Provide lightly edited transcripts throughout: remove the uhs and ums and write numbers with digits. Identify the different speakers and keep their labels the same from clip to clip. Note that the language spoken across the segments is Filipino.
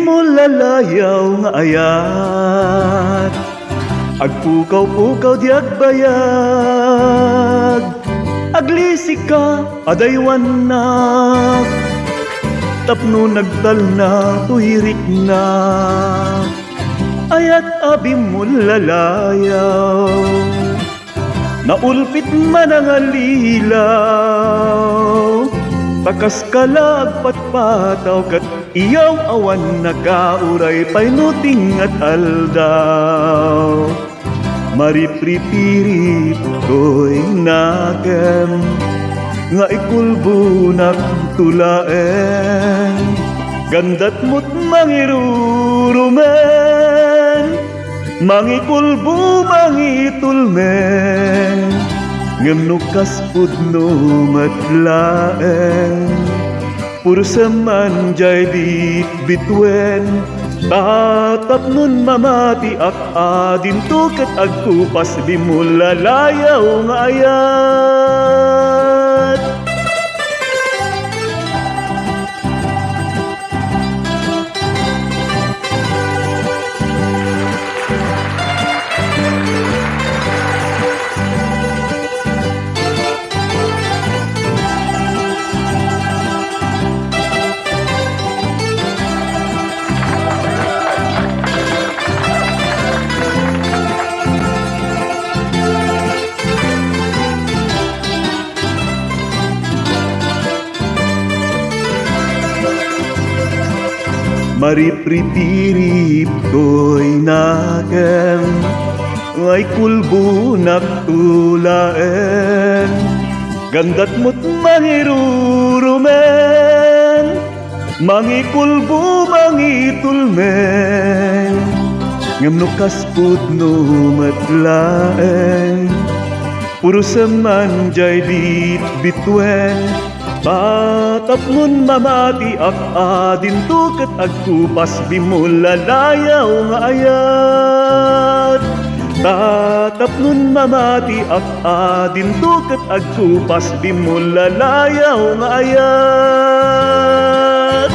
Speaker 1: mo lalayaw nga ayat, agpukaw-pukaw di agbayag, aglisik ka adaywan na, tapno nagtal na tuyirik na, ayat abi mo lalayaw, naulpit man ang alilaw, takas kalag patpataw kat iyaw awan nakauray painuting at aldaw. Maripripirip ko'y nakem nga ikulbo tulaen, gandat mo't mangirurumen, mangikulbo mangitulmen, ngem nukas pudno matlaen, puro saman jay bitwen, tatap nun mamati ak adin tukat agkupas di mo lalayaw nga ayat. Maripripirip ko'y nakem ngay kulbo tulaen, gandat mo't mangirurumen, mangikulbo mangitulmen, ngem nukas pudno matlaen, puro saman jay bitwen, tatap nun mamati ak adin tukat agkupas di mo lalayaw nga ayat. Tatap nun mamati ak adin tukat agkupas di mo lalayaw nga ayat.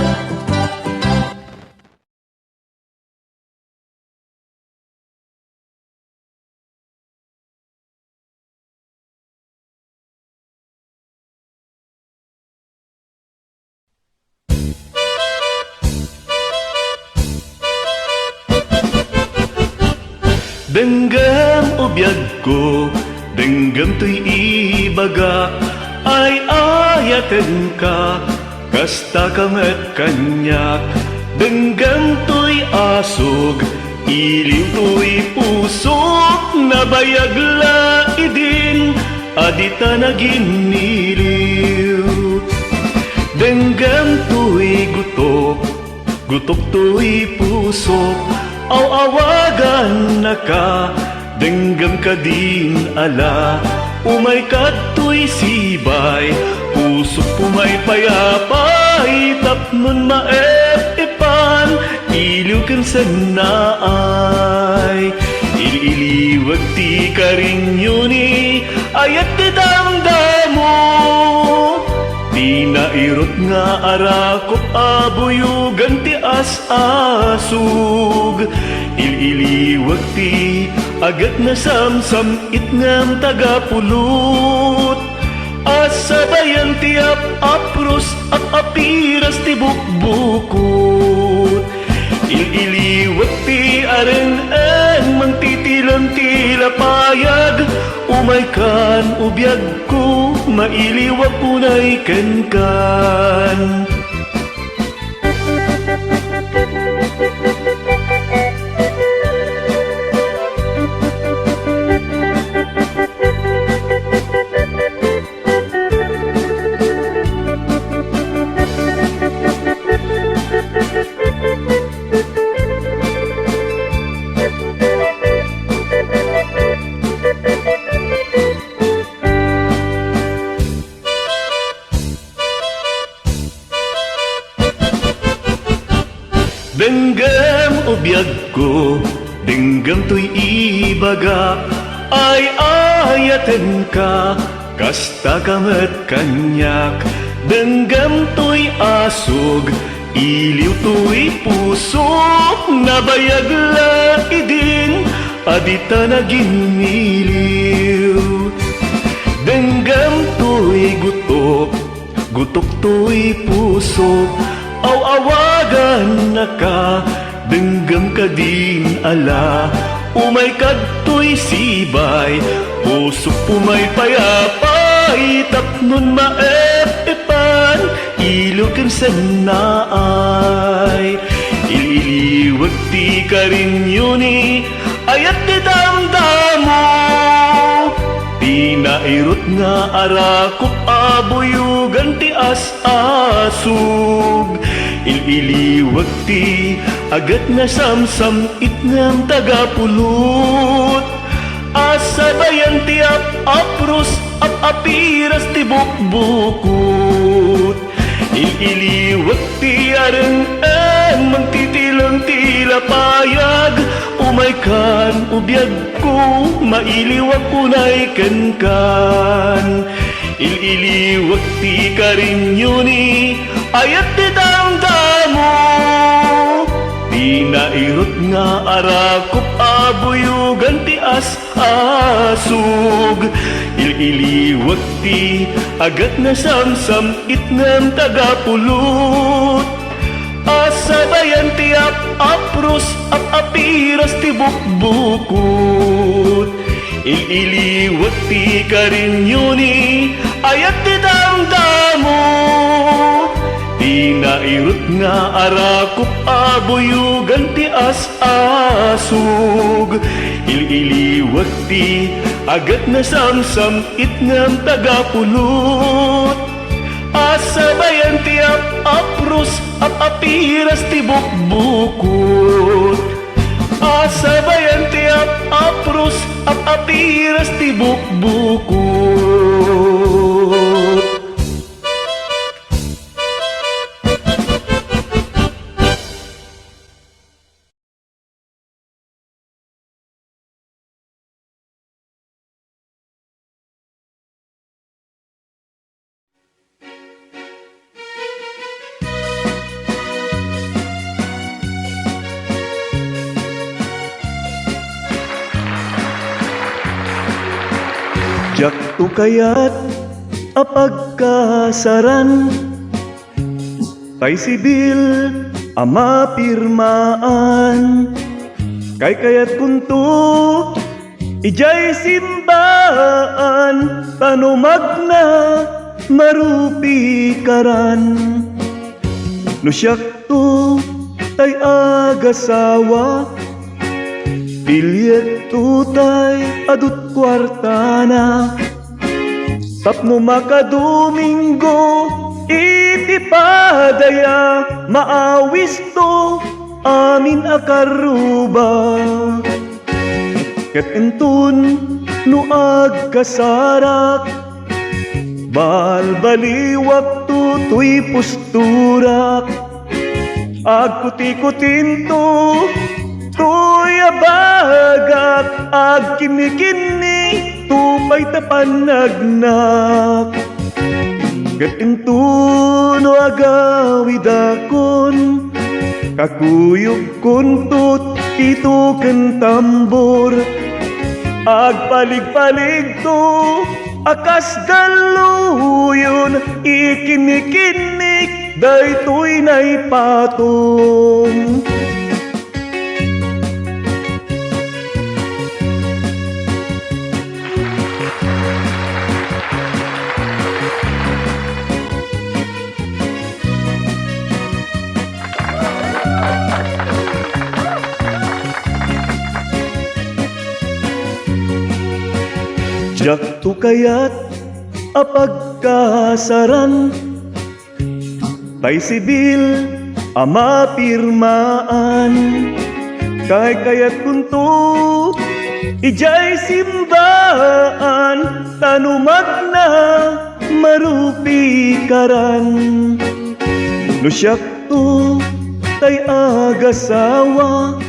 Speaker 1: Denggam ubiyag ko, denggam to'y ibaga, ay ayaten ka, kasta kamet kanyak. Denggam to'y asog, iliw to'y pusok, nabayag laidin, adita naginiliw. Denggam to'y gutok, gutok to'y pusok, aw-awagan na ka, denggam ka din ala, umay kato'y sibay, pusok pumay payapay, tapnon maep-ipan, iliw kan sanaay, ililiwag ti karinyuni, ayat ti damdamo, di nairot nga arakop abuyugan ti as-asug, ililiwag ti agat na samsam itngam tagapulot, asabayan ti apros at apiras ti bukbukot, ililiwag ti aren-en mangtitilam ti lapayag, umay kan ubiyag ko, mailiwag unay ken-kan. Denggam ubiyag ko, denggam to'y ibaga, ay ayaten ka, kasta kamet kanyak. Denggam to'y asog, Iliw to'y puso na bayag laidin, adita naging iliw. Denggam to'y gutok, gutok to'y puso, aw-awagan na ka, denggam ka din ala. Umay kadto'y sibay, puso pumay payapay, tapnon maepan, ilugan sa naay. Iliwag ti ka rin yuni, ayat ti damdamo. Pinairot nga arakop abuyugan ti as-asug. Ililiwag ti agat na samsam itngam tagapulot. Asabayan ti apros apiras ti bukbukot. Ililiwag ti areng magtitilang tila payag. Umay kan ubiyag ko, mailiwag kunay kan. Ililiwag ti karin yuni, ayat ti damdamo. Pinairot nga arakop abuyugan ti as-asug. Ililiwag ti agat na samsam itngam tagapulot. Asabayan ti apros apiras ti bukbukot. Ililiwag ti karin yuni, ayat ti damdamo. Pinairot nga arakop abuyugan ti as-asug. Ililiwag ti agat na samsam itngam tagapulot. Asabayan ti apros apiras ti bukbukot. Asabayan ti apros apiras ti bukbukot. Jak tu kayat apagkasaran, kay sibil ama pirmaan, kay kayat kunto ijay simbaan, tanumag na marupi karan. No siyak to tay agasawa, pilyet tutay adut kwartana, tapno makadomingo iti padaya, maawis to amin akaruba. Ket entun no agkasarak, balbaliwak tutoy posturak, agkuti-kutin to to'y abagak, ag kinikini, tupay tapanagnak. Gatinto no agawidakon, kakuyog kuntut ito ken tambor. Agpalig-palig to, akas galuyon, ikinikinik, daytoy naipatong. Jak tu kayat apagkasaran, kay sibil ama pirmaan, kay kayat kunto ijay simbaan, tanumag na marupi karan. No siyak to tay agasawa,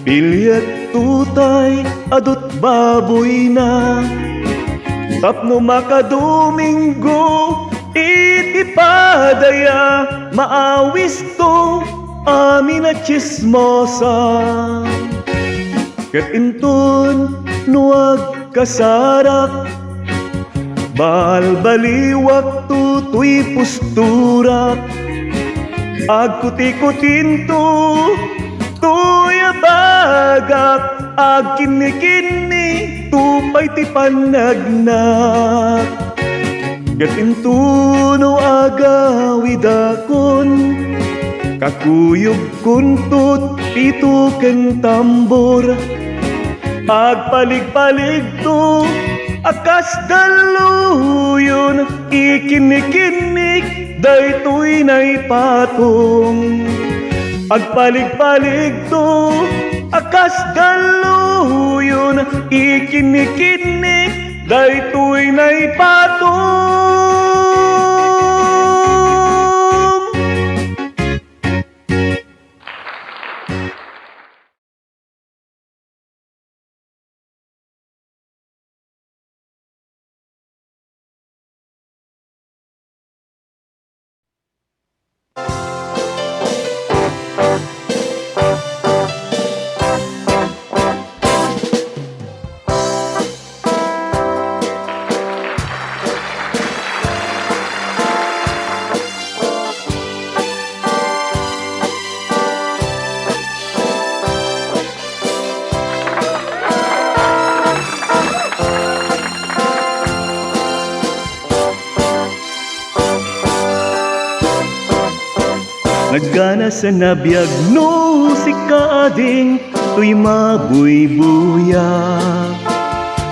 Speaker 1: pilyet tutay adut baboy na, tapno makadomingo iti padaya maawis to amin na chismosa. Ket intun nuag kasarak balbaliwak tutoy pusturak. Agkuti-kutin to tuya bagak ag kini-kini tupay ti panagnak. Gatintuno agawidakon kakuyog kuntut pito ken tambor. Agpalig-palig to akas daluyon ikinikinig daytoy nay patong. Agpalig-palig to akas daluyon ikinikinig daytoy nay patong. Nagana sa nabiyag no si kaading tuy mabuybuya.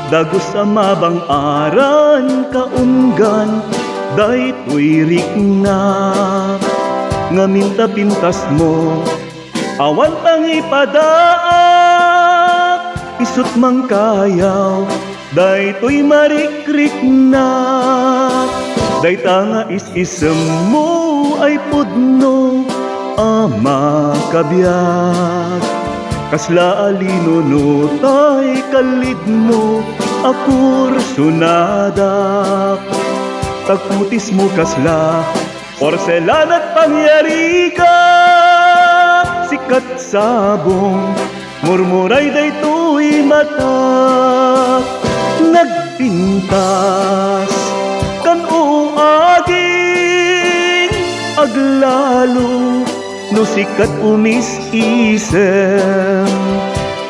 Speaker 1: Dagos sa mabang aran kaunggan daytoy rikna. Ngaminta pintas mo awan pang ipadaak. Isut mang kayaw daytoy marikrikna. Dayta nga is-isem mo ay pudno ama kabiyag. Kasla alino tay kalid mo akur sunadak. Tagputis mo kasla porselan at pangyarika. Sikat sabong murmuray daytoy mata. Nagpintas kan o aging aglalo no sikat umis-isem.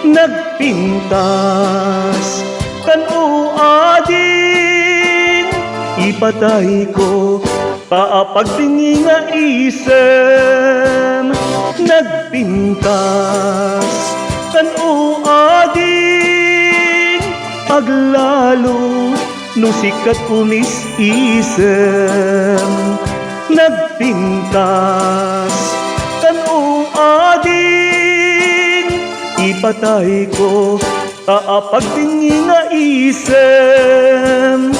Speaker 1: Nagpintas kan o aging ipatay ko paapagtingi nga isem. Nagpintas kan o aging aglalo no sikat umis-isem. Nagpintas kan o ading ipatay ko paapagtingi nga isem.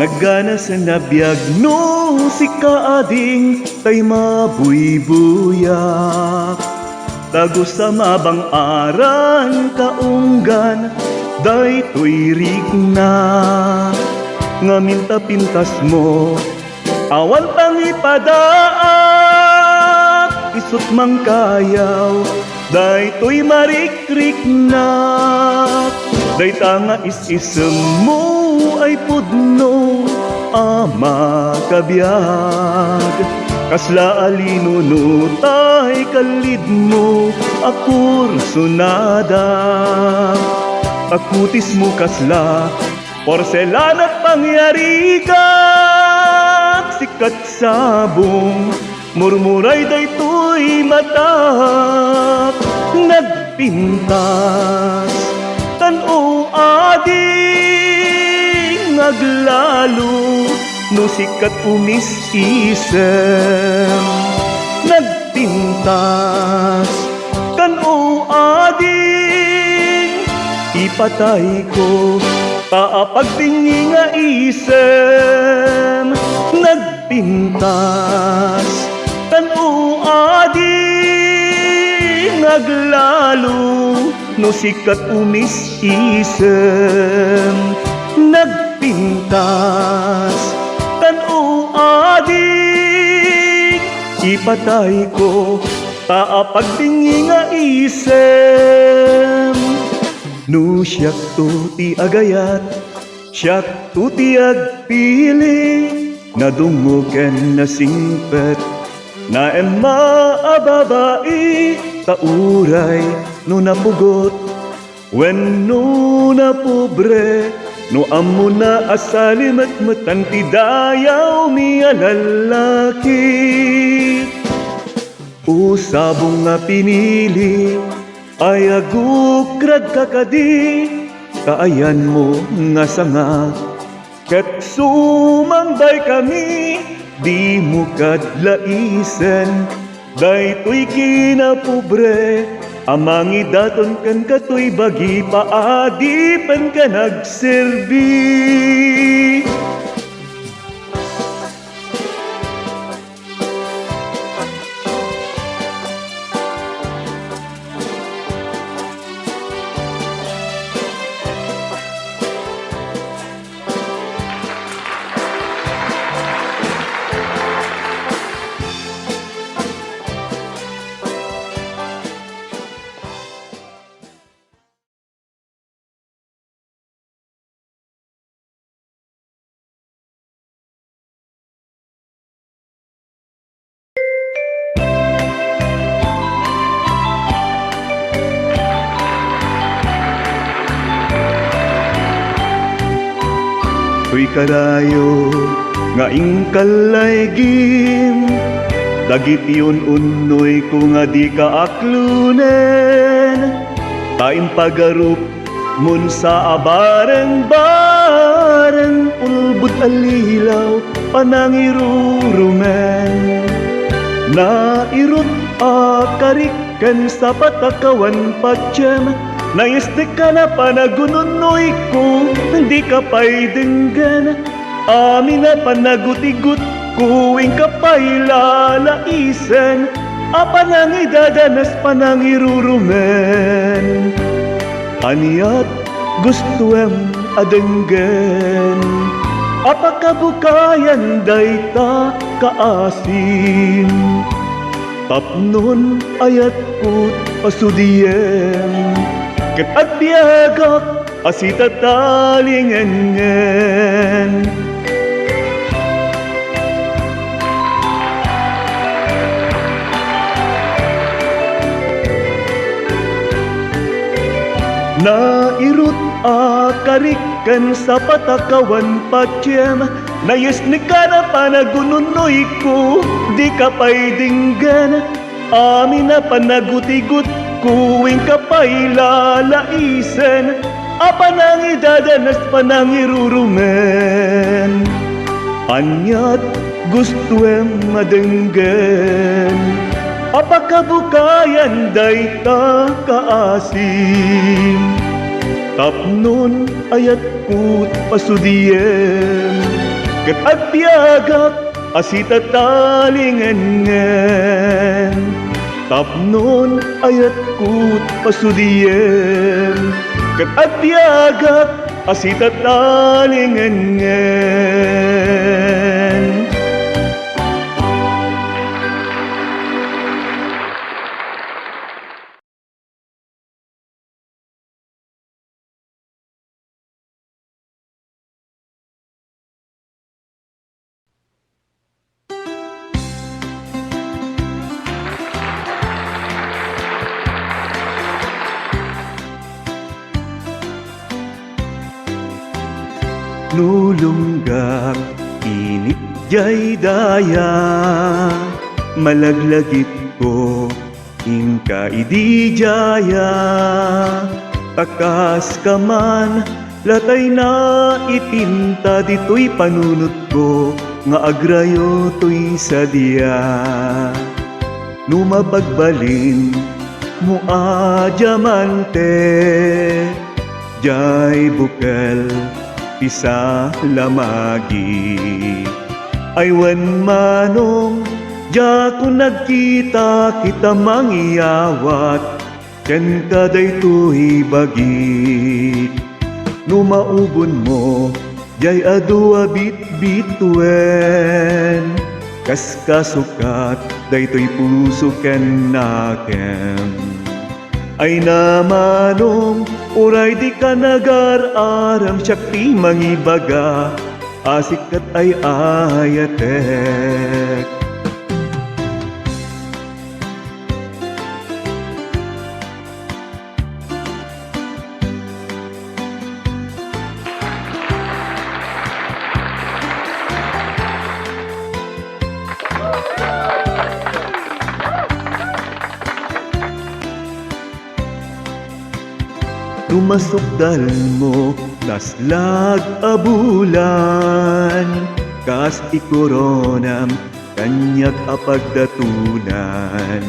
Speaker 1: Nagana sa nabiyag no si kaading tay mabuybuyak. Dagos sa mabang aran kaunggan daytoy rigna. Ngaminta pintas mo awan pang ipadaak. Isut mang kayaw daytoy marikrikna. Dayta nga is-isem mo ay pudno ama kabiyag. Kasla alino tay kalid mo akur sunada. Pagkutis mo kasla porselan at pangyarika. Sikat sabong murmuray daytoy mata. Nagpintas kan o ading aglalo no sikat umis-isem. Nagpintas ipatay ko kaapagtingi nga isem nagpintas tanu adi naglalo no sikat umis isem nagpintas tanu adi ipatay ko kaapagtingi nga isem no siyak to ti agayat siyak to ti agpili nadungogan na singpet na emma ababai tauray no napugot when no napobre no amo na asalim at matanti dayaw mi alalaki usabong nga pinili ay agukrad kakadi kaayan mo nga sanga ket sumambay kami di mo kadlaisen daytoy kinapobre amang idaton kan katoy bagi paadipan ka nagserbi Tuy kadayo nga ingkalay gim dagit yun unoy ko nga di kaaklunen taim pagarup mun sa abareng-bareng ulbud alilaw panangirurumen na irut akariken sa patakawan patyem naistik ka na panagununoy ko hindi ka pa'y denggan amin na panagutigut kuwing ka pa'y lalaisen apanang idadanas panangirurumen aniyat gustuem adenggan apakabukayan dayta kaasim tapnon ayat put pasudiem ket agbiagak asita talingengen nairut akariken sa patakawan patyem nayisnik ka na panagununoy ko di ka pa'y dinggan amin na panagutigut kuwing ka pa'y lalaisen apanang idadanas panangirurumen anyat gustuem madenggen apakabukayan dayta kaasim tapnon ayat kut pasudiem ket agbiagak asita talingengen tapnon ayat kut pasudiem ket agbiagak asita talingengen nulunggak init jay daya malaglagit ko ingka idi jaya takas ka man latay na ipinta dito'y panunot ko nga agrayo to'y sadya numabagbalin mo a diamante jay bukal isa lamagi. Aywan manong ja kung nagkita kita mangiyawat, ken kaday tuy bagi. Numaubon mo jay adua bit-bituen, kas kasukat daytoy puso ken nakem. Ay namanong uray di ka nagar-aram, syakti mangibaga asikat ay ayatek. Tumasukdal mo naslag abulan, kas ikoronam kanyak apagdatunan.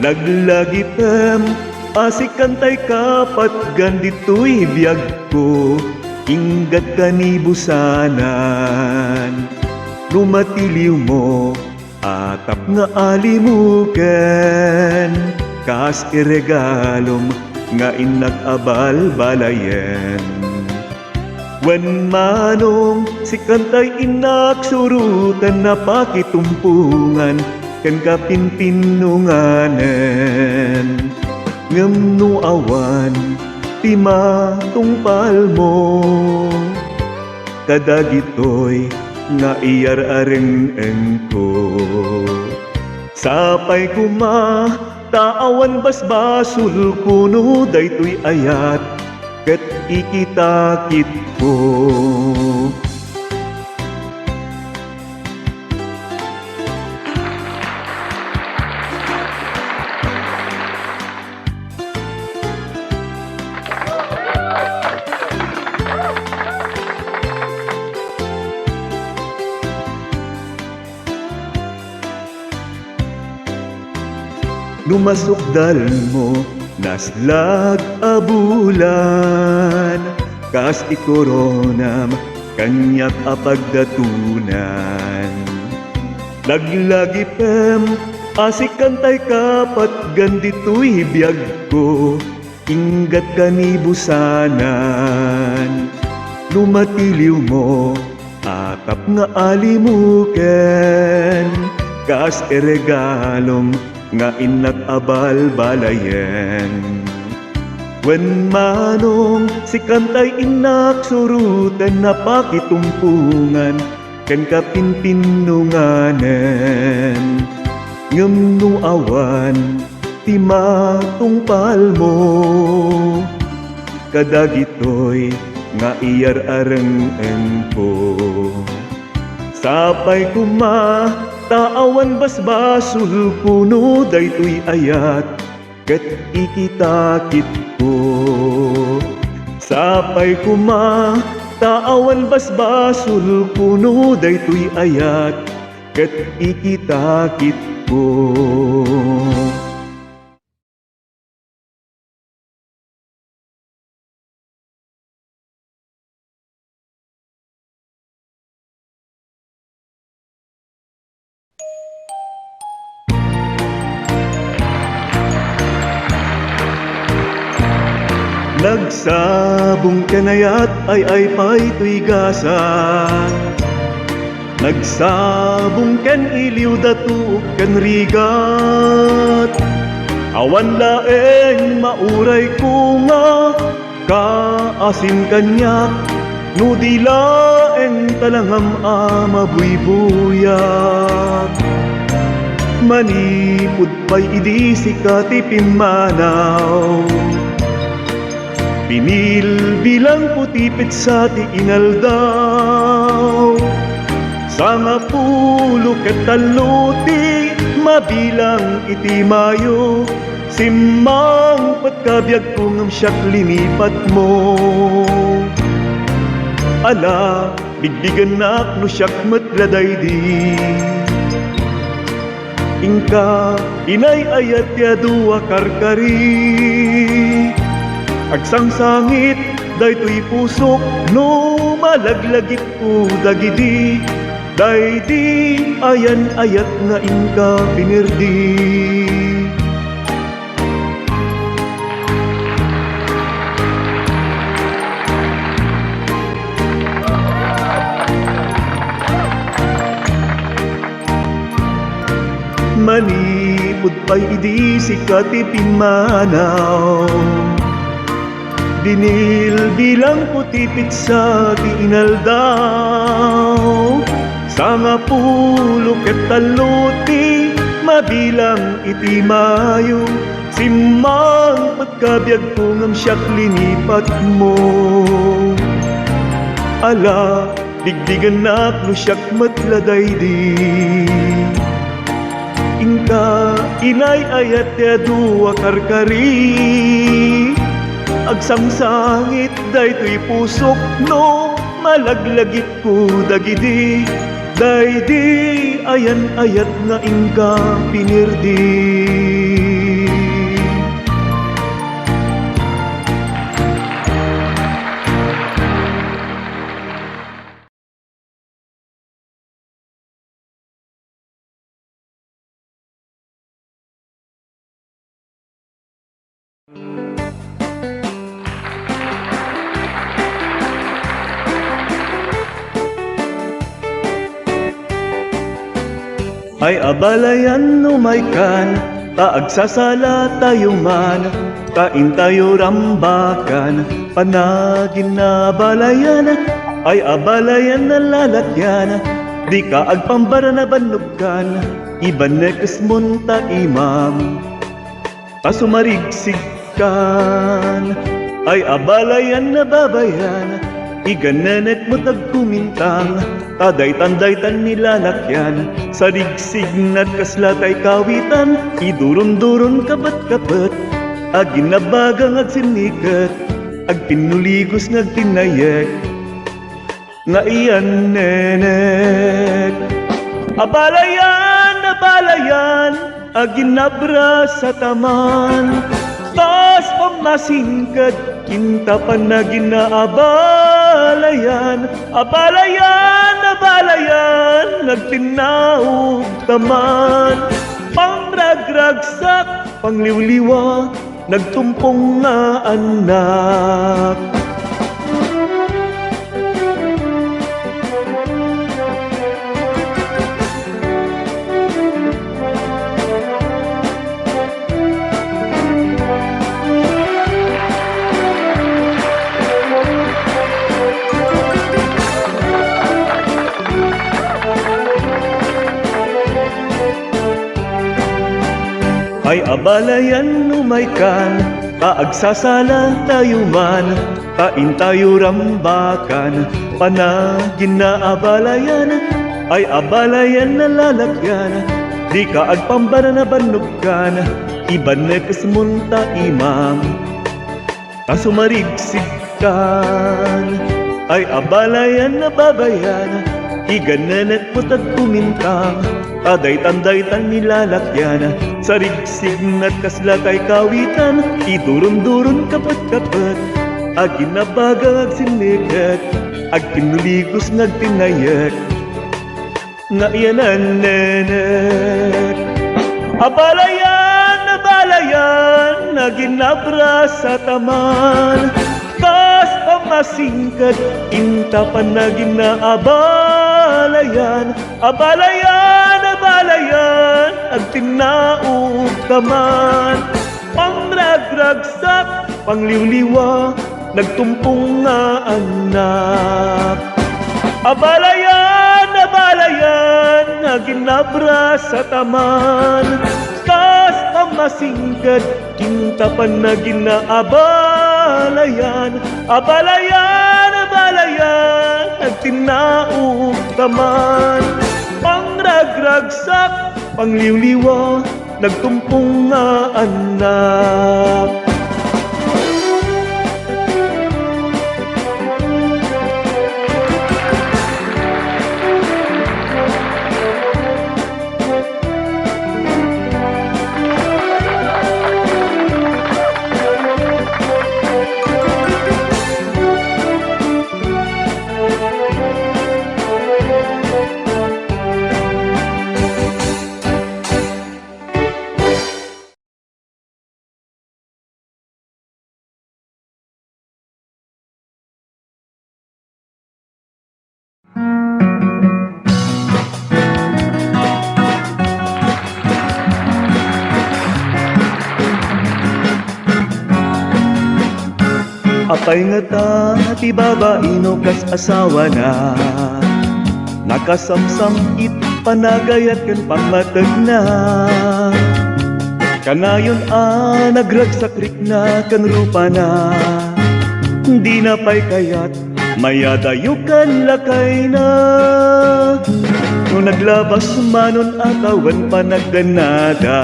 Speaker 1: Laglagipem asikantay kapat gandito'y biyag ko, inggat kanibusanan. Lumatiliw mo atap nga alimuken, kas iregalom nga inag-abal balayen. Wen manong si kantay inaksurutan na pakitumpungan ken kapinpinunganen. Ngem no awan ti matungpal mo, kadagitoy nga iyar-areng ko. Sapay kuma taawan basbasul kuno daytoy ayat ket ikitakit ko. Numasukdal mo naslag abulan, kas ikoronam kanyak apagdatunan. Laglagipem asikantay kapat gandito'y biyag ko, inggat kanibusanan. Lumatiliw mo atap nga alimuken, kas eregalom nga inag-abal balayen. Wen manong si kantay inaksurutan na pakitumpungan ken kapinpinunganen. Ngem no awan ti matungpal mo, kadagitoy nga iyar-areng ko. Sapay kuma taawan basbasul kuno daytoy ayat ket ikitakit ko. Sapay kuma taawan basbasul kuno daytoy ayat ket ikitakit ko. Nagsabong kanayat ay pa'y tuigasan, nagsabong ken iliw datu ken rigat. Awan laeng mauray ko nga kaasin kanyak, no di laeng talangam mabuybuyak. Manipud pa'y idi sikati pimanaw, pinil bilang putipit sa ti inaldaw. Sa nga pulo ket taluti mabilang iti mayo, simmang patkabyag kung siyak linipat mo. Ala, bigbigan nak no siyak matladay di. Ingka inay ayat ya dua karkari, Agsangsangit, daytoy pusok, no malaglagit ko dagidi. Daydi, ayan ayat nga inka pinirdi. Manipod pa'y idi sikat ipimanaw. Dinil bilang putipit sa tinaldaw. Sanga pulo ket taluti mabilang iti mayo. Simang pagkabiag ko ngam siyak linipat mo. Ala, digdigan nak no siyak matladay di. Inka inay ayat ya dua karkari. Agsangsangit daytoy pusok no malaglagit ko dagidi. Daydi ayan ayat nga inka pinirdi. Ay abalayan umaykan, taagsasala tayo man, tain tayo rambakan, panagin na balayan. Ay abalayan na lalakyan, di ka agpambara na banugkan, iban nekas munta imam, pasumarigsig kan. Ay abalayan na babayan, igananet mo tagkumintang, taday-tanday-tan nilalakyan, sa rigsig na kaslatay kawitan, idurun-durun kapat-kapat, aginabagang agsinikat, agpinuligos ngagtinayek, nga iyan nenek. Abalayan, aginabra sa taman, tas pamasingkad, kinta pa na ginaabalayan. Abalayan, nagtinaog taman, pangragragsak, pangliwliwa, nagtumpong nga anak. Ay abalayan umaykan, kaagsasala tayo man, tain tayo rambakan, panagin na abalayan. Ay abalayan na lalakyan, di ka agpambara na banugkan, iban nekas munta imam, pasumarigsig kan. Ay abalayan na babayan, igananet mo tagkumintang, taday-tanday-tan nilalakyan, sa rigsig na't kaslatay kawitan, idurun-durun kapat-kapat, aginabagang agsinikat, agpinuligos ngagtinayak, nga iyanan nenek. Abalayan, naginabra sa taman, kas pamasingkad, inta pa na ginaabalayan. Abalayan, agtinaog taman, pangragragsak, pangliwliwa, nagtumpong nga anak. Abalayan, naginabra sa taman, kas pamasingkad, kinta pa na ginaabalayan. Abalayan, nagtinaog taman, pangragragsak, pangliwliwa, nagtumpong nga anak. Apay nga ta, ti babae no kas asawa na. Nakasamsam it panagayat kan pangmatag na. Kanayon nagragsakrik na kan rupa na. Di na pa'y kayat mayadayo kan lakay na. Nung naglabas manon atawan pa nagdanada.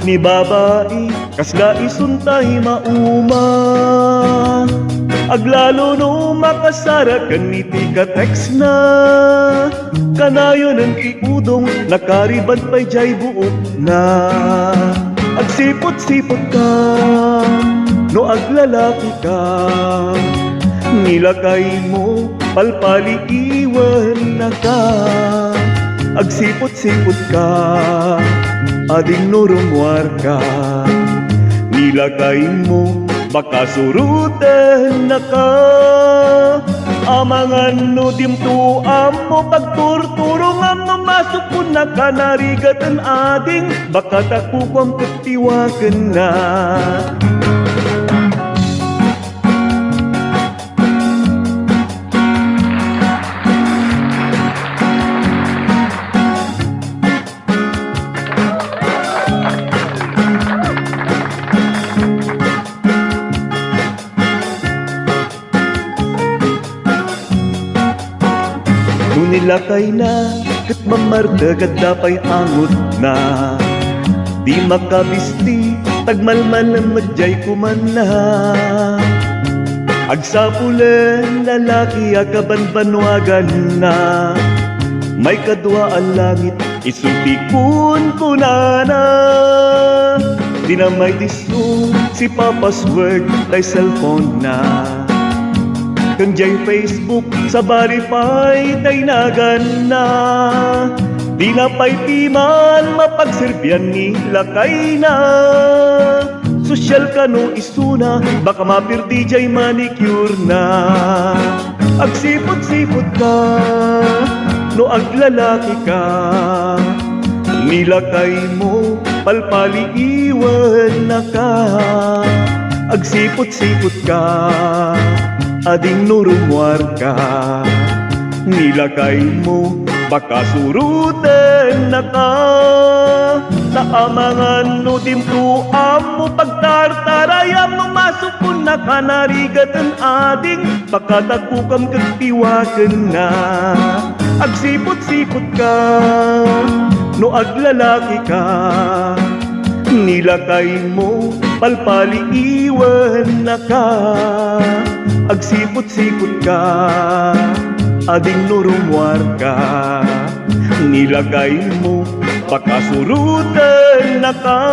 Speaker 1: Ni babae kasla isuntay mauma. Aglalo no makasara kan iti ka text na. Kanayon ang iudong nakariban pa'y jay buok na. Agsipot-sipot ka no aglalaki ka. Nilakay mo palpali iwan na ka. Agsipot-sipot ka ading nurumwar ka. Nilakay mo baka surutan na ka. Amangan no dimtuam mo pagturturungan no masukun na ka. Narigatan ading baka takukwam katiwakan na. Nilakay na, kat mamardag at dapay angot na. Di makabisti, tagmalmal ang madjay kuman na. Agsapulen, lalaki akabanbanwagan na. May kadwa ang langit, isutikun ko na. Di na may diso, si papasword, tay cellphone na. Kung jay Facebook sa verify tay nagan na. Di na pa'y timan mapagserbian ni lakay na. Sosyal ka no isuna baka mapirti jay manicure na. Agsipot-sipot ka no aglalaki ka. Nilakay mo palpali iwan na ka. Agsipot-sipot ka ading nurumwar ka. Nilakay mo baka surutan na ka. Naamangan no dimtuam mo pagtartarayam no masukun na ka. Narigatan ading baka takukam kagtiwakan na. Agsipot-sipot ka no aglalaki ka. Nilakay mo palpali iwan na ka. Agsipot-sipot ka ading nurumwar ka. Nilagay mo baka surutan na ka.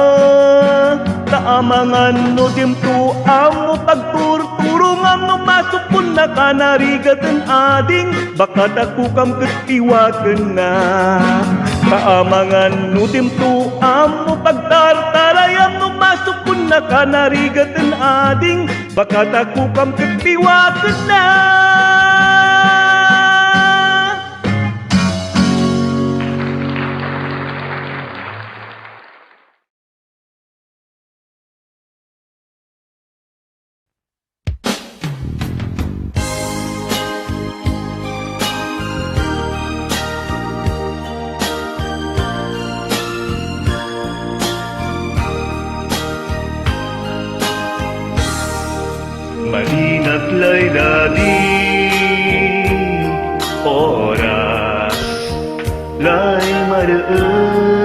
Speaker 1: Taamangan no dimtuam mo pagturturungan no masukun na ka. Narigatan ading baka takukam katiwakan na. Taamangan no dimtuam mo pagtartarayam no masukun na ka. Narigatan ading baka takukam katiwakan na. Malinat lay dadi oras lay maraan.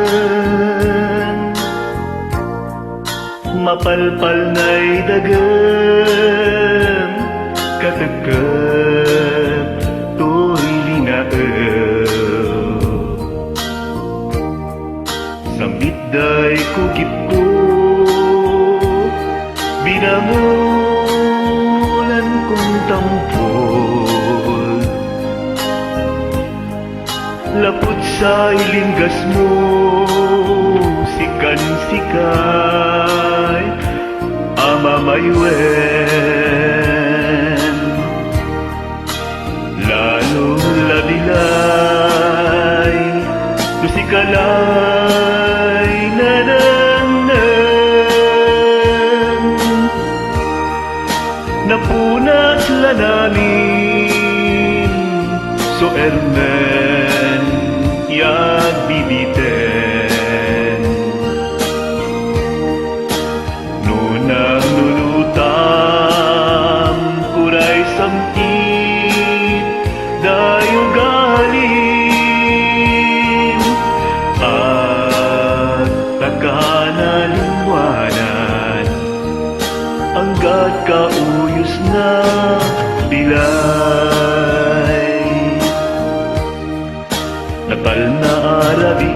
Speaker 1: Mapalpal na'y dagam katagkat to'y linaaw. Sa midday kukip ko binamulan kong tampol. Lapot sa ilinggas mo sikan-sikay amamaywen. Lalo ladilay tusikalay nananang. ermen yang bibiten nunang nulutam kuray samtit dayo galing at takanalingwanan hanggat kauyos na bilay napal na arabi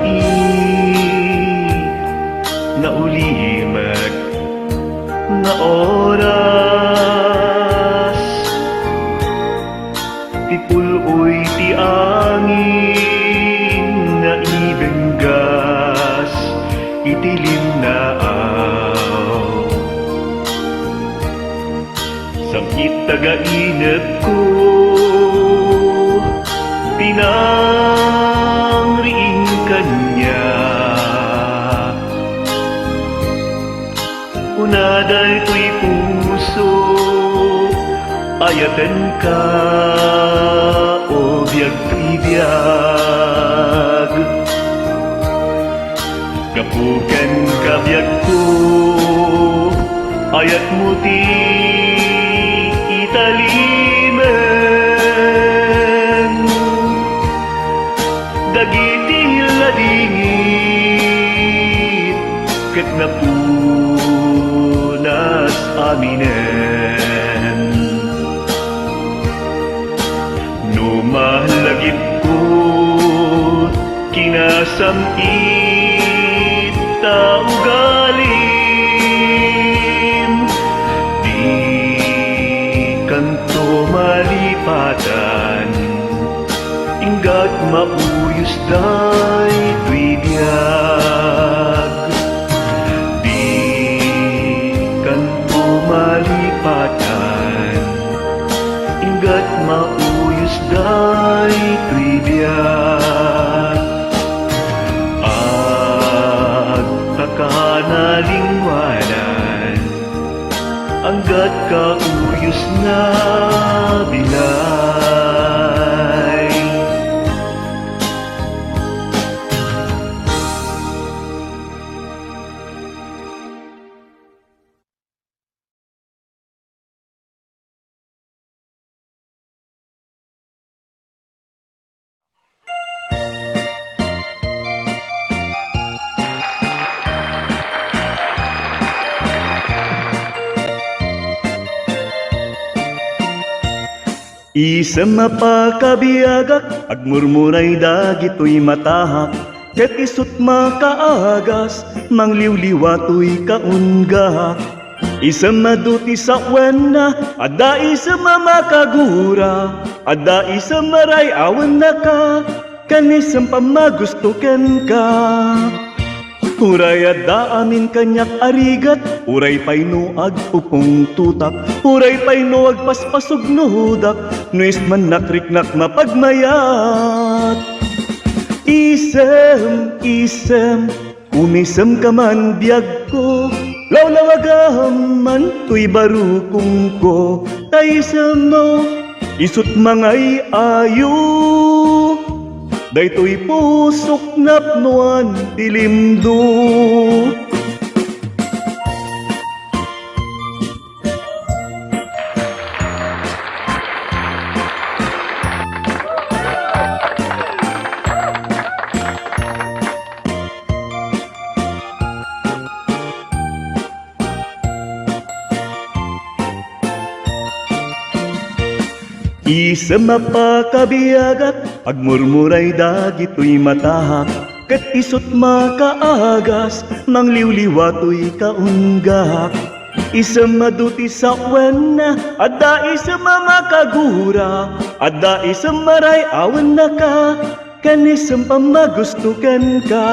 Speaker 1: na ulimat na oras tipuloy ti angin na ibenggas itilim na aw samkit taga-inip ko pinangriing kanya unaday ko'y puso ayatan ka o biyag ko'y biyag kapukan ka biyag ko ayat mo ti italimen dagiti ladingit ket napunas aminen numahlagip ko kinasamit taugalim di kanto malipatan inggat mauyos day tuy biyag di kanto malipatan inggat mauyos day tuy biyag at takanalingwanan hanggat kauyos na bilay Isem mapakabiagak agmurmuray dagitoy matahak ket isut makaagas mangliwliwa toy kaungga isem maduti sa wenna adda isem makagura adda isem maray awen naka kanisem pamagustuken ka uray adda amin kanyak arigat uray payno agpupong tutak uray payno agpaspasog nudak nuis man nakriknak mapagmayat isem umisem ka man biyag ko lawlawagam man tuy barukong ko taisem mo isut mangay ayo daytoy pusok napnuan tilimdo isem mapakabiagat agmurmuray dagitoy matahak ket isut makaagas mangliwliwa toy kaunggak isem maduti sa wenna adda isem makagura adda isem maray awen naka kanisem pamagustuken ka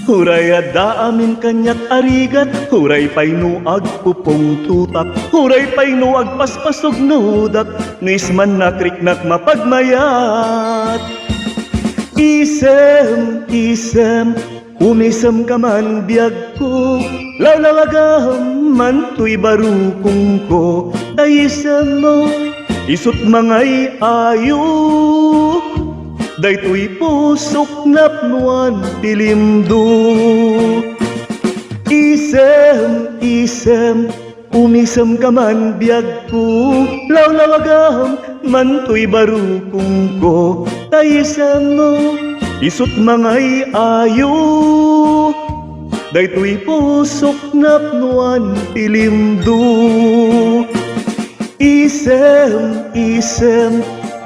Speaker 1: huray adda amin kanyak arigat huray payno agpupong tutak huray payno agpaspasog nudak nuis man nakriknak mapagmayat isem umisem ka man biyag ko lawlawagam man tuy barukong ko taisem mo Isut mangay ayo, daytoy pusok napnuan tilimdo. Isem, umisem ka man biyag ko, lawlawagam man to'y barukong ko, tayisem mo. Isut mangay ayo, daytoy pusok napnuan tilimdo. Isem,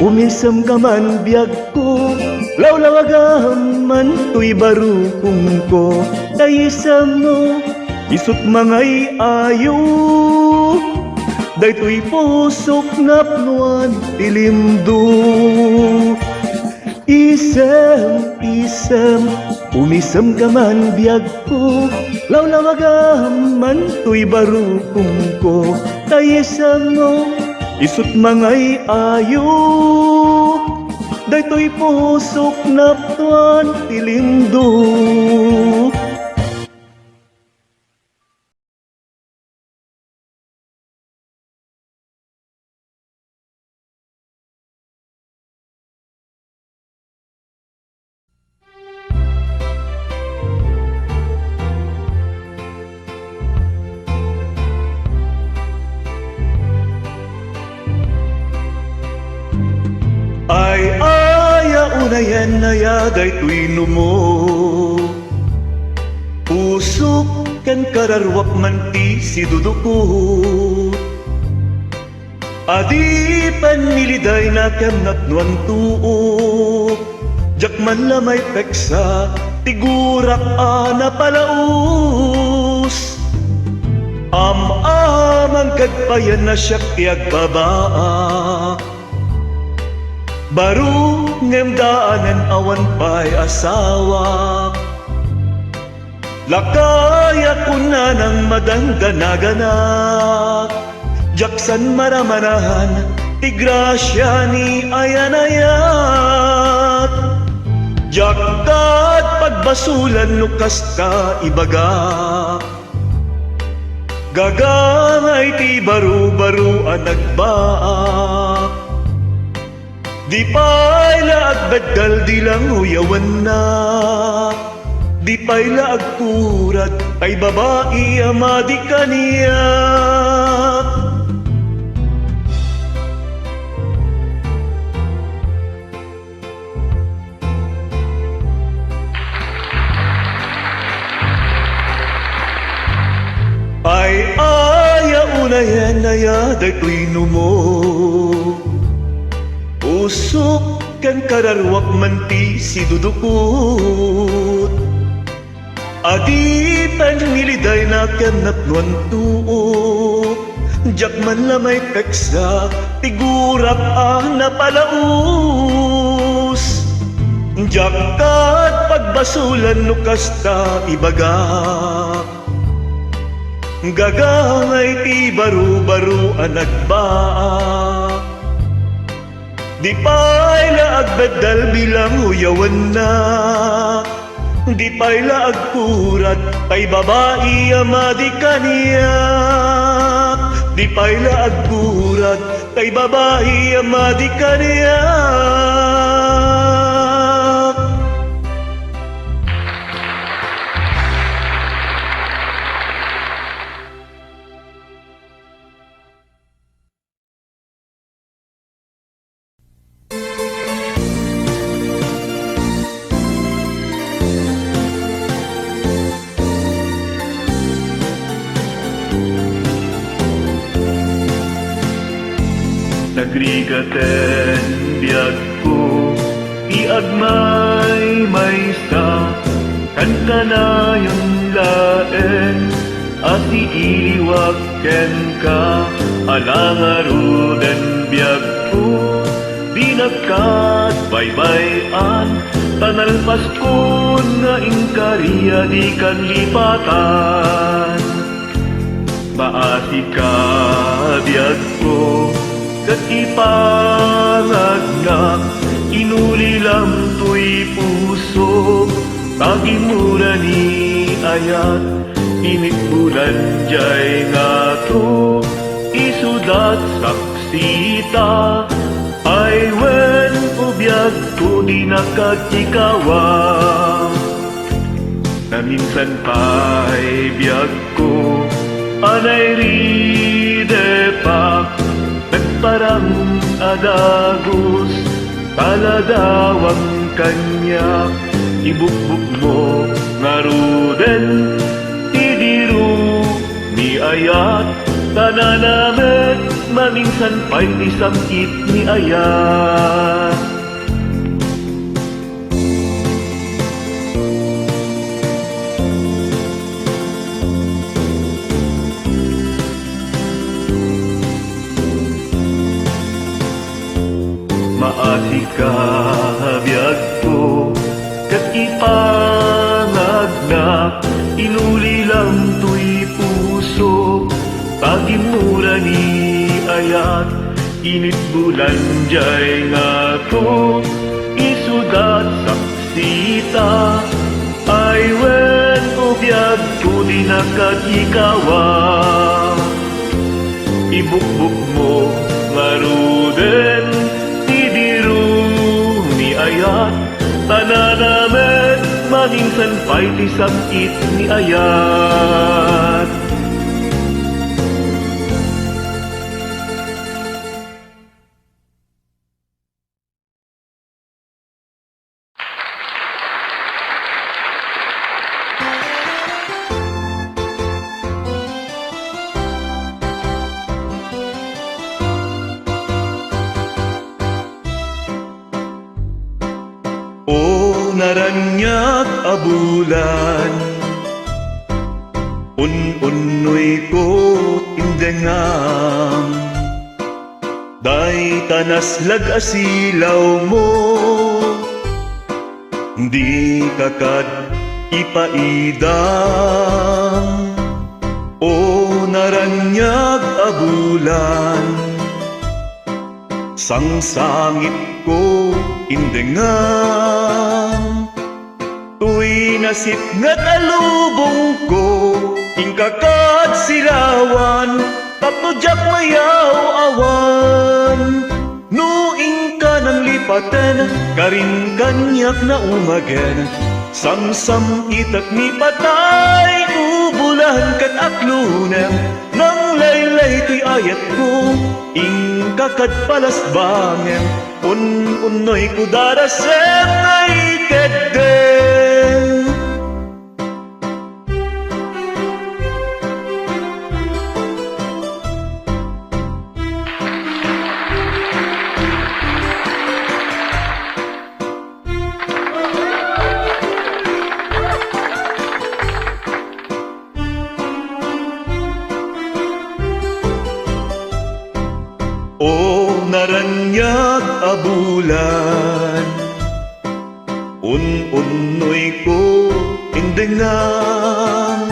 Speaker 1: umisem ka man biyag ko, lawlawagam man to'y barukong ko, tayisem mo. Isut mangay ayo, daytoy pusok napnuan tilimdo. Isem, umisem ka man biyag ko, lawlawagam man to'y barukong ko, tayisem mo. Isut mangay ayo, daytoy pusok napnuan tilimdo. Ay unayan na yaday tu'y numo, pusok kan kararwak man ti si dudukot. Adi paniliday na kem napnuan tuok, jak man lamay peksa tigurak na palaus. Amang kagpayan na siya tiag babaa, baru ngemdaanan awan pa'y asawa. Lakaya ko na ng madangganaganak, jaksan maramanahan ti grasya ni ayanayat. Jakat pagbasulan no kasta ibaga, gagangay ti baru-baro nagbaak. Di pa'y laag bedgal di lang huyawan na, di pa'y laag kurat ay babae amadi kaniya. Ay unayan na yaday tu'y numo, usok kan kararwak man ti si dudukot. Adi paniliday na ken napnuan tuok, jak man lamay peksa tigurak na palaus. Jakat pagbasulan no kasta ibaga, gagangay ti baru-baro nagbaak. Di pa'y laag bedal bilang huyawan na, di pa'y laag kurat ay babae amadi kaniya. Di pa'y laag kurat ay babae amadi kaniya. Nagrigaten biyag ko, iagmay maysa, kanta na yung laen, asi iliwag ken ka, alangarudan biyag ko, di nagkat baybayan, tanalpas ko na ingkariya di kan lipatan. Maasi ka biyag ko, kat iparag na inulilam to'y puso, tagimura ni ayat init bulan jay nga to isudat sak sita ay wen ubiyag ko di nakatikawa na minsan pa'y biyag ko anay ride pa nagparang adagos taladawang kanya ibukbuk mo ngaruden tidiru ni ayat tananamet maminsan pa'y isangkit ni ayat. Maasi ka biyag ko kat ipangagnak inuli lang to'y puso pagimura ni ayat init bulan jay nga ko isudat saksita ay wen o biyag ko di nakatikawa ibukbuk mo maruden ayat tananamet maminsan pa'y tisangkit ni ayat. O naranyag abulan un-unoy ko indengam day tanas lag-asilaw mo di kakad ipaidam o naranyag abulan sangsangit ko indengam tuy nasip nga talubong ko ingkakad silawan tapnodyak mayaw awan nuing ka ng lipatan karin kanyak na umagen samsam itak ni patay ubulahan kat aklunem nang laylay to'y ayat ko ingkakad palas bangem un-unoy ko darasem ay kedeng. O naranyag abulan un-unoy ko indengam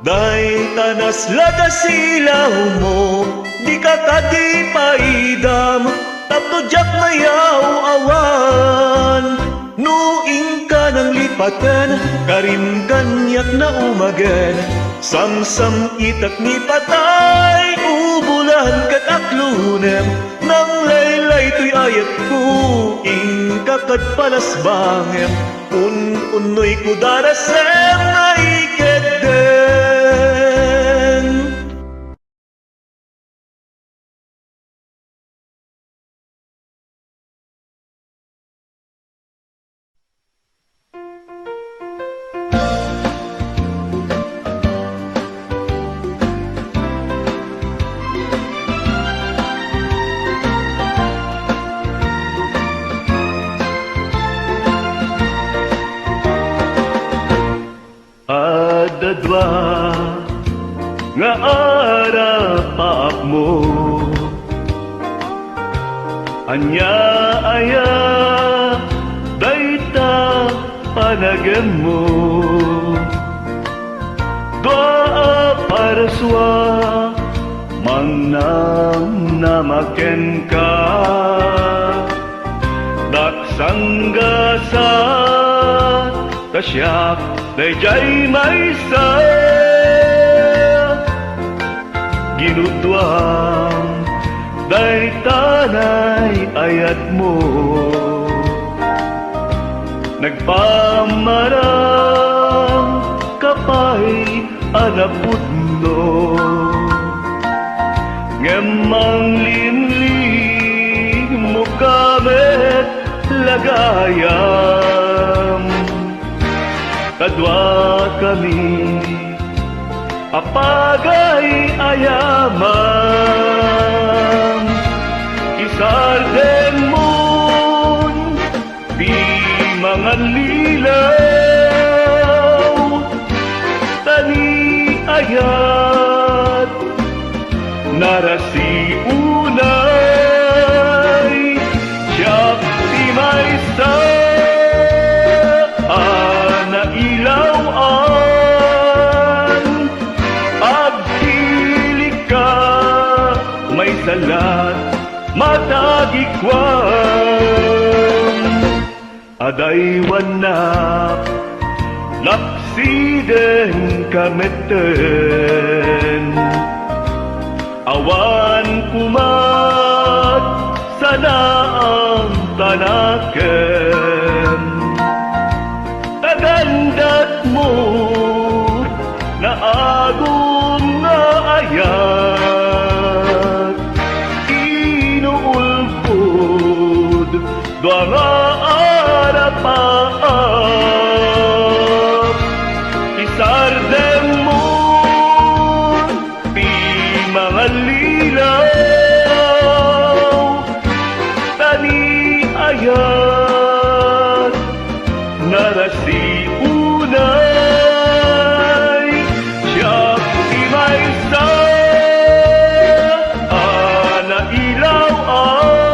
Speaker 1: day tanas lagasilaw mo di ka kadi paidam tapnodyak mayaw awan nuing ka ng lipatan karin kanyak na umagen samsam itak ni patay ubulahan kat aklunem nang laylay to'y ayat ko ingkakad palas bangem un-unoy ko darasem ay kedeng. Adadwa nga arapaap mo anya aya dayta panagem mo doa para swa mangnam namaken ka daksanggasat kasyak dayjay maysa ginudwang ayat mo. Nagpamarang kapay anapudno, ngemang linling mo kamet lagayam. Kadwa kami apagay ayaman, isarden mon di mga lilaw, tani ayat narasi unay, siyak di may sa na ilawan, agpilik ka may salat matagikwan. Adaywan na laksiden kameten, awan kumat sana ang tanaken. Tagandat mo na agong nga ayat, inuulpod dwanga arapaap. Isardem mo di mga lilaw, tani ayat narasi unay, siyak di may sa na ilawan,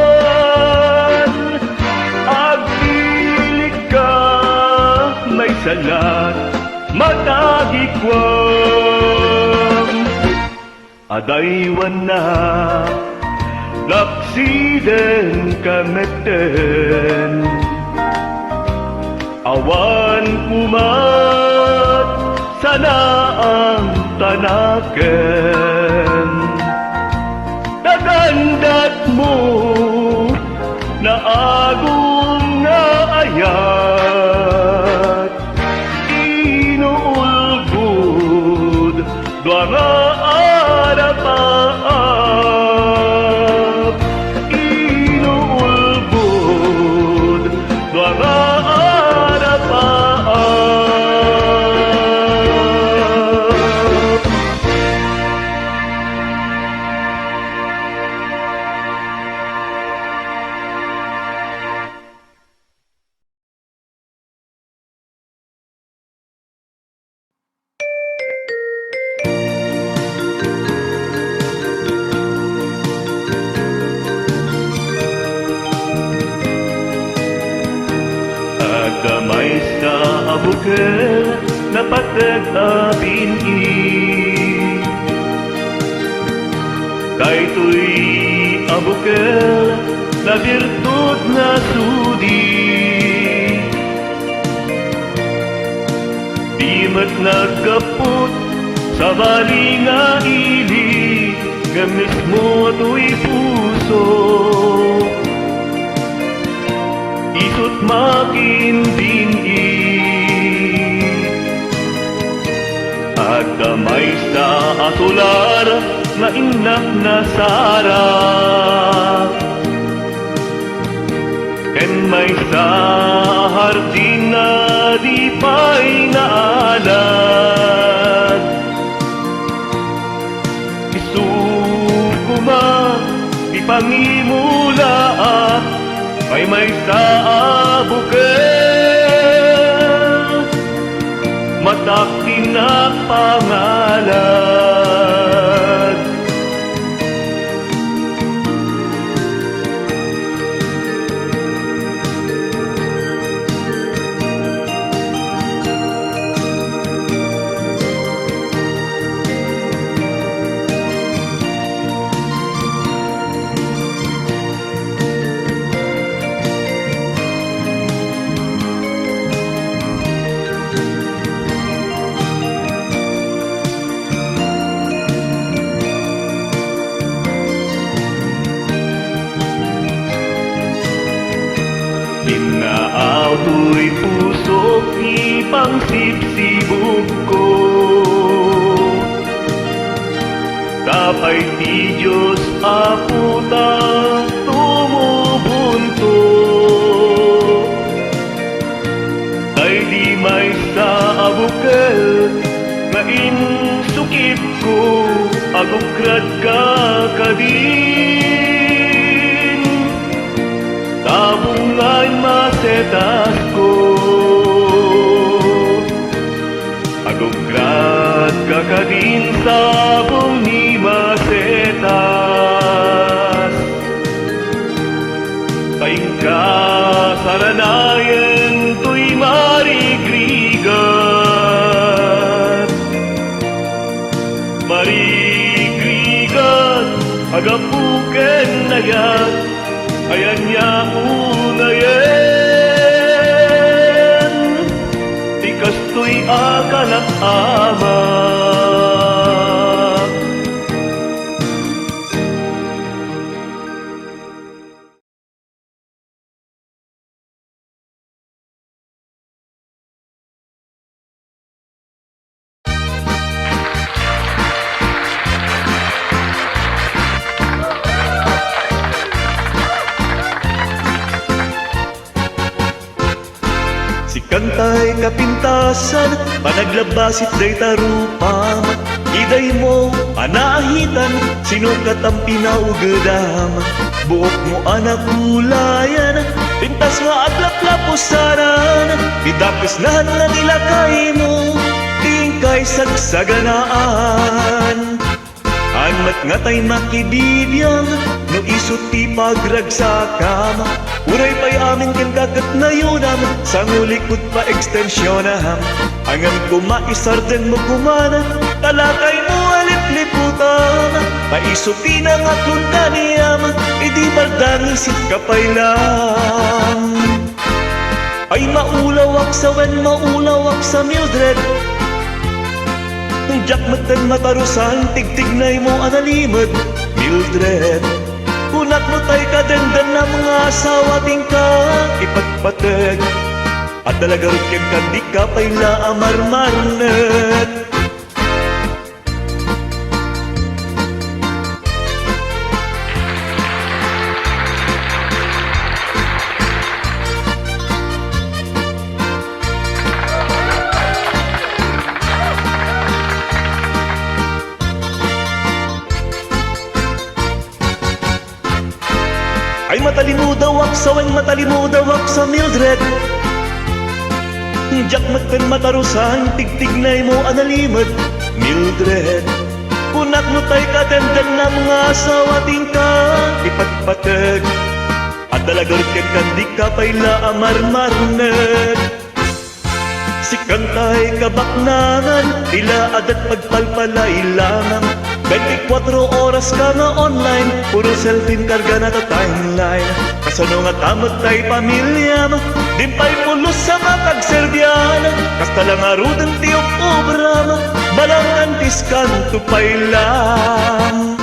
Speaker 1: agpilik ka may salat matagikwan. Adaywan na laksiden kameten, awan kumat sana ang tanaken. Tagandat mo na agong nga ayat, inuulgod dwanga arapaap, inuulgod dwanga damay sa abukel na patag-abini, daytoy abukel na birtud na sudi. Di mat nagkaput sa bali nga ili, nga mismo ato'y puso. Isut makindini, at damay sa asular na inak na sara, ken may sa hardin na di pa'y naalat. Isukuma di pangimula, may sa abukel, mataktin na pangalan. pang sibsibog ko. Tapay ti Diyos aputa tumubunto, tay di may sa abukel nga insukip ko agukrad ka kadin. Tabungan masetas ko agukrad ka kadin, sabong ni masetas. Kaing ka saranayan to'y marigrigat, marigrigat agapuken na yan, ayan niya unayen. Tikas to'y akanak ama. Kantay kapintasan, panaglabasit day tarupam. Iday mo, anahitan, sinukat ang pinaugadam. Buok mo anak kulayan, pintas nga aglaplapusaran. Idapis na nilakay mo, tingkay sagsaganaan. Anmat nga tay makibibiyang, no isot ti pagragsakam. Uray pa'y amin ken kagat na yunam, sa ngulikod pa ekstensyonam. Angam ko maisarden mo kumana, talakay mo alip-liputan. Paisot ti na nga kundaniyam, idi bardangisit kapay lang. Ay maulawak sa wen, maulawak sa Mildred. Jack matan matarusan, tigtignay mo analimod, Mildred. Kunak mo tay kadendan na mga asawa tingka ipagpatag, at talaga rin kandi ka payla amarmarnet. Ay matalimudawak sa wen, matalimudawak sa Mildred. Jack matan matarusan, tigtignay mo analimod, Mildred. Kunak mo tay kadendan na mga asawa tingka ipagpatag, at talaga rin kandi ka payla amarmarnet. Sikantay kabaknangan, tila adat pagpalpalailangan. 24 oras ka nga online, puro selfie karga na ta timeline. Kasano nga tamot tay pamilya, dimpay pulos sa makagserbiyan. Kasta lang aruden tiyok obra, balang antis kanto pay lang.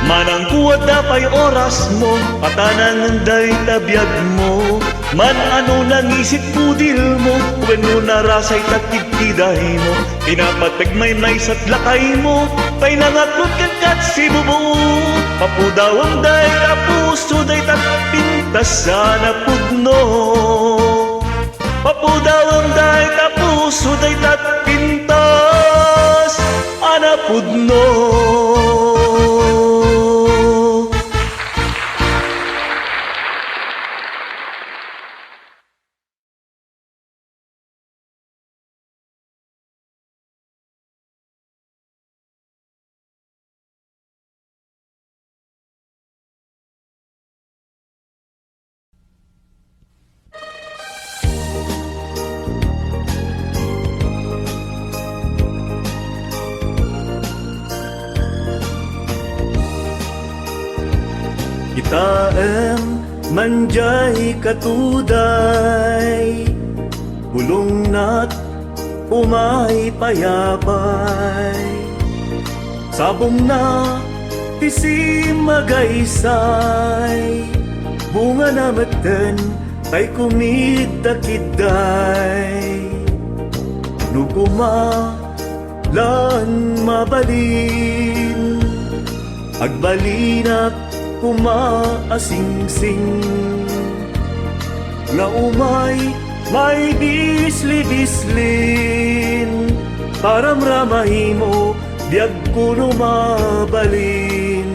Speaker 1: Manang kuwad na pa'y oras mo, patanang day tabiyag mo. Man ano nang isip pudil mo, weno narasay takitkiday mo. Pinapatag may naisat lakay mo, pa'y nangatlot kat si bubu. Papudaw ang day kapuso day takpintas sana pudno. Papudaw ang day kapuso day takpintas ana pudno. Kitaem manjay katuday, bulong nat umay payapay. Sabong na tisi magaysay, bunga na matan tay kumita kiday. Nukuma lan mabalin, agbalinak kumaasingsing, na may disli-dislin, paramramahimo diag ko lumabalin.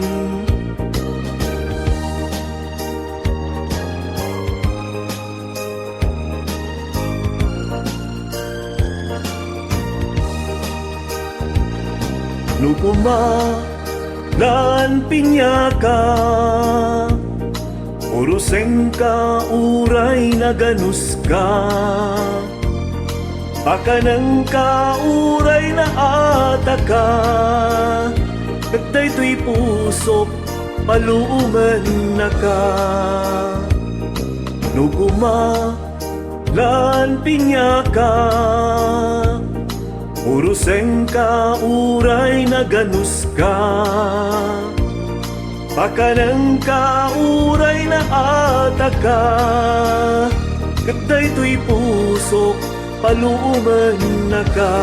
Speaker 1: Nukuma lan pinyaka, uruseng ka uray na ganus ka, pakanang ka uray na ataka, nagdaytoy pusok paluuman na ka. Nukuma lan pinyaka, uruseng ka uray na ganus ka, pakanang ka uray na ataka, kadaytoy pusok paluuman na ka.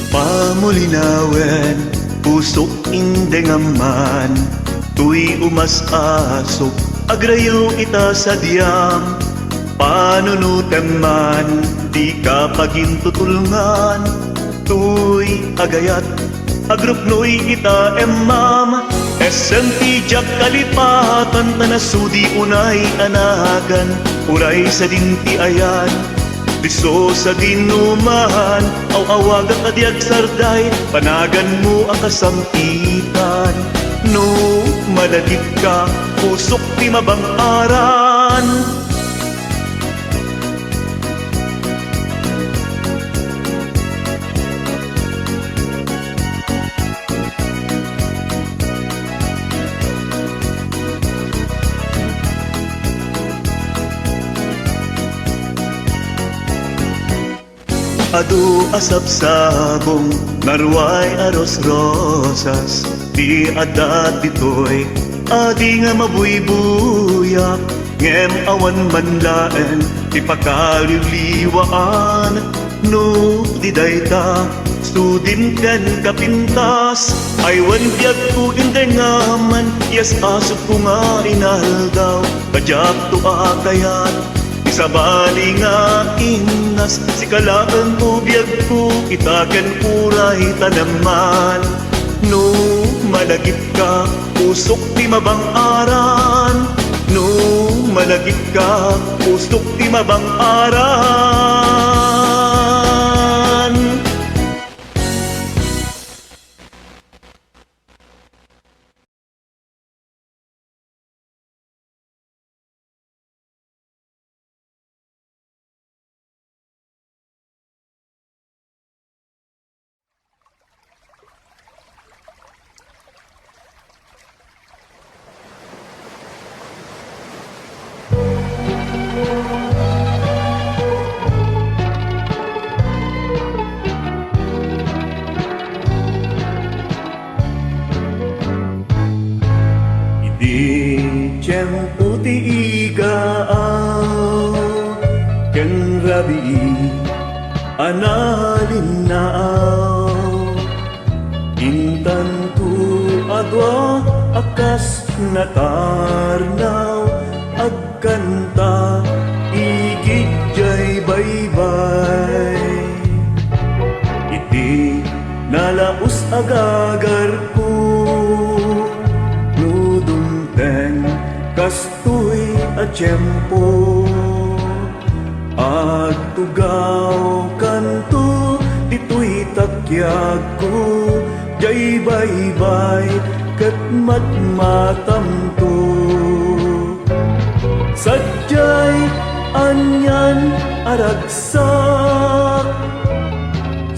Speaker 1: Pamulinawen, pusok indengaman, tuy umasasok, agrayo ita sa diyam, panunutan man, di ka pagintutulngan, tuy agayat, agrupnoy ita emam, SMP jak kalipatan, tanasudi unay anagan, uray sa dinti ayan, diso sa dinumahan, awag at adiag sarday, panagan mo ang kasampitan. No, malagip ka, pusok di mabang-aran. Adu asap sabong, narway aros rosas, di adat ditoy, adi nga mabuybuyak, ngem awan manlaen, di pakaliwliwaan, no di dayta, studin ken kapintas, aywan biag ko indengaman, yes asap ko nga inaldaw, kajak to akayat, isabali nga inas, si kalaan ko biyag ko, itagan uray tanaman. No, malagip ka, pusok di mabang-aran. No, malagip ka, pusok di mabang-aran. Tiyempo ti igaaw, ken rabi analinaaw, intan tu adwa akas natarnaw, agkanta igid jay baybay. Iti nalaus agagar ko, kastoy a tiyempo, at tugaw kanto, dito'y takyag ko, jay baybay, kat matmatamto. Sadyay anyan aragsak,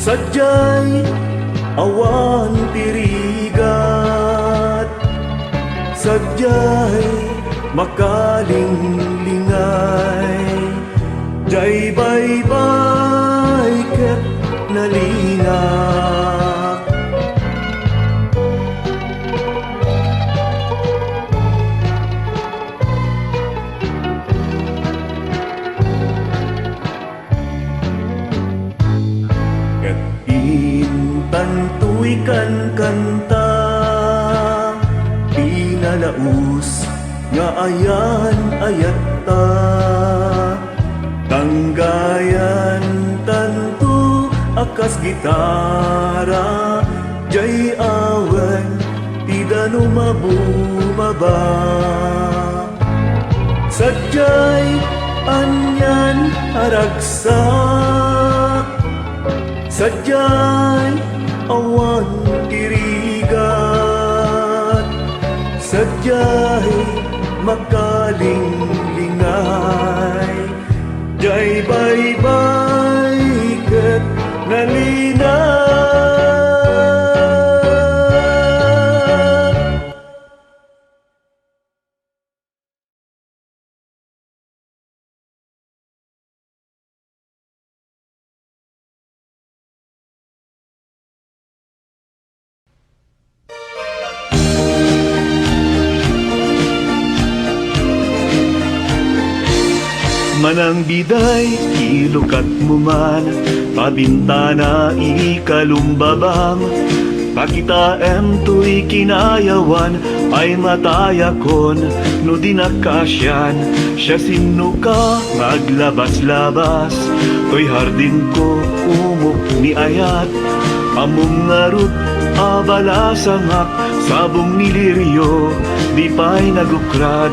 Speaker 1: Sadya'y awan tirigat, sadya'y makalinglingay, jay baybay ket nalingak. Ket intantuy kan kanta, pinalaus nga ayan ayat ta, tanggayan tantu akas gitara, jay awen tida numabumaba. Sadya'y anyan aragsak, sadya'y awan tirigat, sadya'y makalinglingay, jay baybay ket nalingak. Manang biday, ilukat mo man, pabintana ikalumbabang, pakita to'y kinayawan, ay matayakon, no dinakasyan, siya sino ka, maglabas-labas, to'y hardin ko, umok ni ayat, among ngarut, abala sangak, sabong niliryo, di pa'y nagukrad,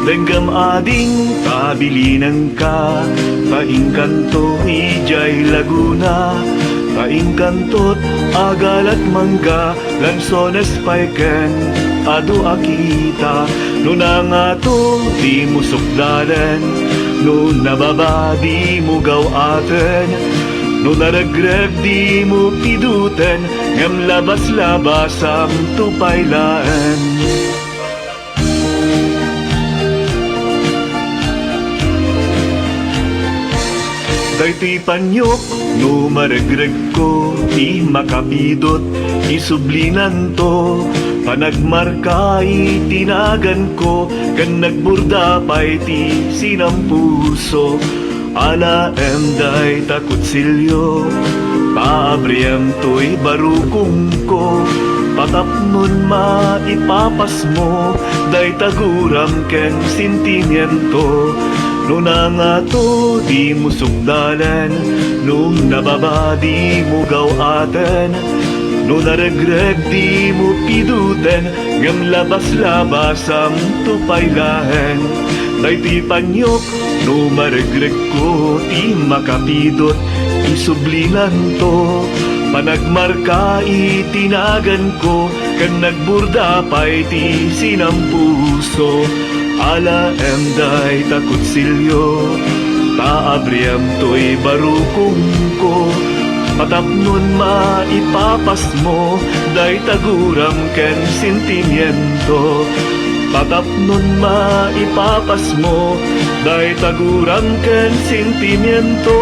Speaker 1: denggam ading tabilinan ka, paingkanto ijay Laguna, paingkantot agalat mangga, lansones paiken, ado akita, no nangato di mo sukdalan, no nababa di mo gawaten, no naragreg di mo piduten, ngam labas-labas ang tupaylaan. Daytoy panyok, no maragreg ko, di makapidot, isublinan to, panagmarka itinagan ko, kan nagburda pa'y ti sinampuso, ala day takot silyo, paabriyam to'y barukong ko, patapnon maipapas mo, day taguram ken sentimiento, no nangato di mo sukdalan, no nababa di mo gawaten, no naragreg di mo piduten, ngam labas-labas ang tupaylahen. Daytoy panyok, no maragreg ko, di makapidot, isublinan to, panagmarka itinagan ko, kan nagburda pa'y ti sinampuso, ala day takot silyo, paabriyam to'y barukong ko, patapnon maipapas mo, day taguram ken sentimiento, patapnon maipapas mo, day taguram ken sentimiento.